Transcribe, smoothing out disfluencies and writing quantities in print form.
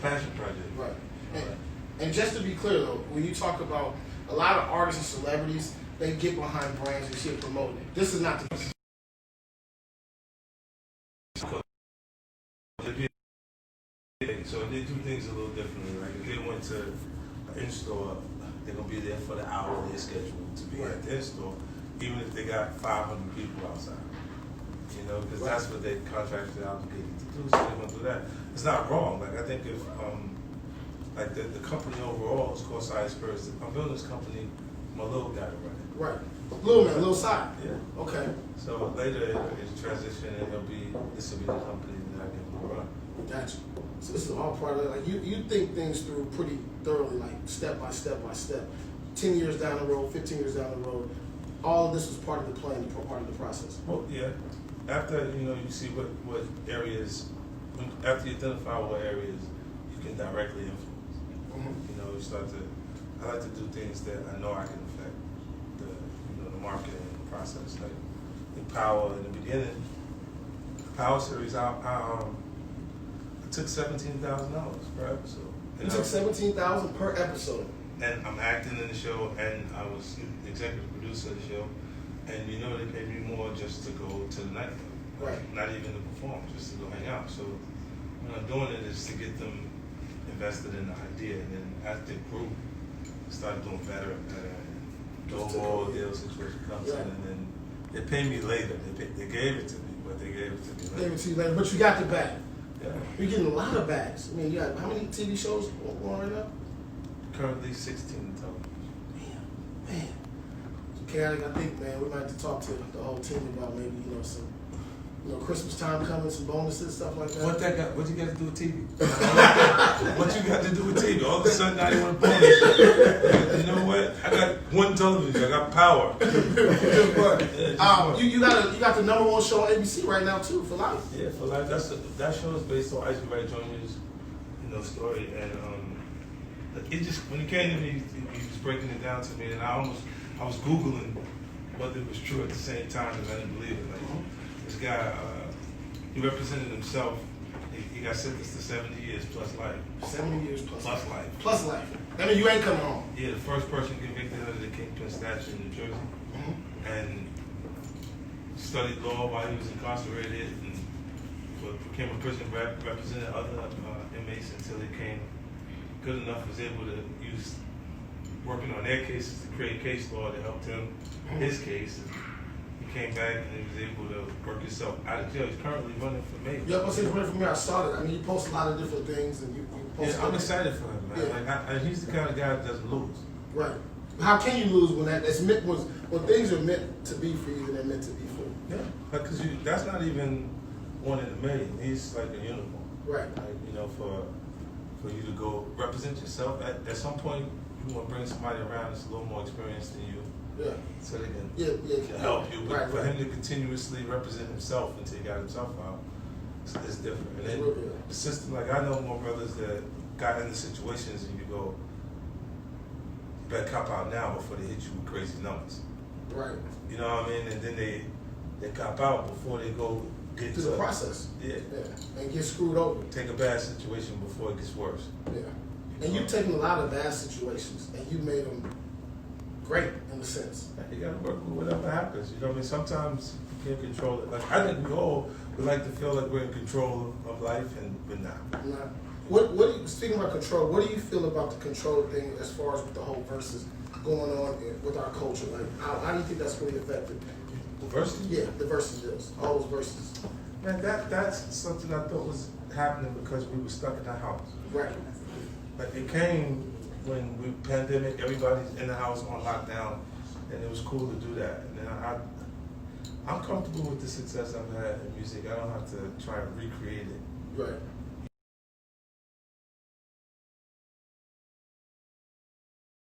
passion project. Right. And just to be clear though, when you talk about a lot of artists and celebrities, they get behind brands and shit promoting it. This is not the So they do things a little differently. Like if they went to an in-store, they're gonna be there for the hour they're scheduled to be at their store, even if they got 500 people outside. You know, because that's what they contracted obligated to do. So they're gonna do that. It's not wrong. Like I think if like the company overall is called Side Spirits. I'm building this company. My little got it running. right. Little man, little side. Yeah. Okay. So later it's transition and this will be the company that I can run. Gotcha. So this is all part of it. Like you think things through pretty thoroughly, like step by step by step. 10 years down the road, 15 years down the road, all of this was part of the plan, part of the process. Well, yeah. After you see what areas, after you identify what areas you can directly influence. You start to. I like to do things that I know I can affect the marketing process. Like in Power in the beginning, Power series, I took $17,000 per episode. You took $17,000 per episode. And I'm acting in the show, and I was the executive producer of the show. And they paid me more just to go to the nightclub. Right. Not even to perform, just to go hang out. So what I'm doing it is to get them invested in the idea, and then as they grew, started doing better and better. And the overall deal situation comes in, and then they pay me later. They gave it to me, but they gave it to me later. Gave it to you later, but you got the bag. Yeah. You're getting a lot of bags. I mean, you got how many TV shows going right now? Currently 16 total. Man. Okay, I think, man, we might have to talk to the whole team about maybe, some, Christmas time coming, some bonuses, stuff like that. What you got to do with TV? What you got to do with TV? All of a sudden, I didn't want to bonus. You know what? I got one television. I got Power. You got the #1 show on ABC right now too, For Life. Yeah, For Life. That show is based on Ice Wright Jr.'s story, and it just when he came to me, he was breaking it down to me, and I was Googling whether it was true at the same time, and I didn't believe it. Like, this guy, he represented himself. He got sentenced to 70 years plus life. 70 years plus life. Plus life. I mean, you ain't coming home. Yeah, the first person convicted under the Kingpin statute in New Jersey, and studied law while he was incarcerated, and became a prison rep, represented other inmates until he came good enough, was able to use working on their cases to create case law that helped him his case. And he came back and he was able to work himself out of jail. He's currently running for mayor. Yeah, I was running for mayor. I started. I mean, you post a lot of different things, and you post. Yeah, I'm excited for him, man. Yeah. Like, he's the kind of guy that doesn't lose. Right. How can you lose when that's meant when things are meant to be for you and they're meant to be for you? Yeah, because that's not even one in a million. He's like a unicorn. Right. Like, for you to go represent yourself at some point, you want to bring somebody around that's a little more experienced than you. Yeah. So they can help you. But for him to continuously represent himself until he got himself out, it's different. And then the system, like I know more brothers that got into situations and you go, you better cop out now before they hit you with crazy numbers. Right. You know what I mean? And then they cop out before they go get through the process. Yeah. And get screwed over. Take a bad situation before it gets worse. Yeah. And you've taken a lot of bad situations and you made them great in a sense. You gotta work with whatever happens. You know what I mean? Sometimes you can't control it. Like I think we all would like to feel like we're in control of life, and we're not. Nah. What do you, speaking about control, what do you feel about the control thing as far as with the whole verses going on with our culture? Like how do you think that's really affected? The verses? Yeah, the verses deals. All those verses. Man, that's something I thought was happening because we were stuck in the house. Right. Like it came when we pandemic, everybody's in the house on lockdown, and it was cool to do that. And then I'm comfortable with the success I've had in music. I don't have to try and recreate it. Right.